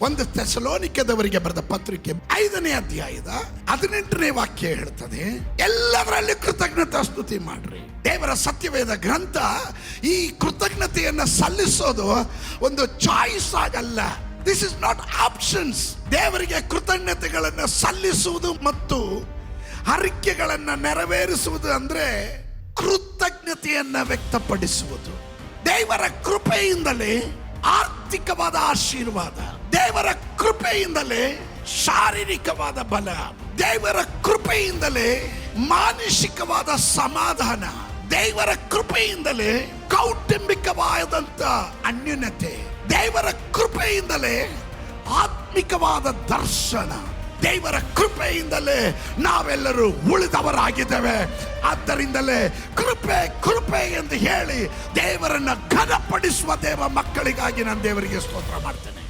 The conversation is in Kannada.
ಒಂದು ಥೆಸಲೋನಿಕದವರಿಗೆ ಬರೆದ ಪತ್ರಿಕೆ 5ನೇ ಅಧ್ಯಾಯದ 18ನೇ ವಾಕ್ಯ ಹೇಳ್ತದೆ, ಎಲ್ಲದರಲ್ಲಿ ಕೃತಜ್ಞತಾ ಸ್ತುತಿ ಮಾಡ್ರಿ. ದೇವರ ಸತ್ಯವೇದ ಗ್ರಂಥ ಈ ಕೃತಜ್ಞತೆಯನ್ನ ಸಲ್ಲಿಸೋದು ಒಂದು ಚಾಯ್ಸ್ ಆಗಲ್ಲ. This is not options. ದೇವರಿಗೆ ಕೃತಜ್ಞತೆಗಳನ್ನು ಸಲ್ಲಿಸುವುದು ಮತ್ತು ಹರಕೆಗಳನ್ನ ನೆರವೇರಿಸುವುದು ಅಂದ್ರೆ ಕೃತಜ್ಞತೆಯನ್ನ ವ್ಯಕ್ತಪಡಿಸುವುದು. ದೇವರ ಕೃಪೆಯಿಂದಲೇ ಆರ್ಥಿಕವಾದ ಆಶೀರ್ವಾದ, ದೇವರ ಕೃಪೆಯಿಂದಲೇ ಶಾರೀರಿಕವಾದ ಬಲ, ದೇವರ ಕೃಪೆಯಿಂದಲೇ ಮಾನಸಿಕವಾದ ಸಮಾಧಾನ, ದೇವರ ಕೃಪೆಯಿಂದಲೇ ಕೌಟುಂಬಿಕವಾದಂತ ಅನ್ಯೂನ್ಯತೆ, ದೇವರ ಕೃಪೆಯಿಂದಲೇ ಆತ್ಮಿಕವಾದ ದರ್ಶನ, ದೇವರ ಕೃಪೆಯಿಂದಲೇ ನಾವೆಲ್ಲರೂ ಉಳಿದವರಾಗಿದ್ದೇವೆ. ಆದ್ದರಿಂದಲೇ ಕೃಪೆ ಕೃಪೆ ಎಂದು ಹೇಳಿ ದೇವರನ್ನ ಘನಪಡಿಸುವ ದೇವ ಮಕ್ಕಳಿಗಾಗಿ ನಾನು ದೇವರಿಗೆ ಸ್ತೋತ್ರ ಮಾಡ್ತೇನೆ.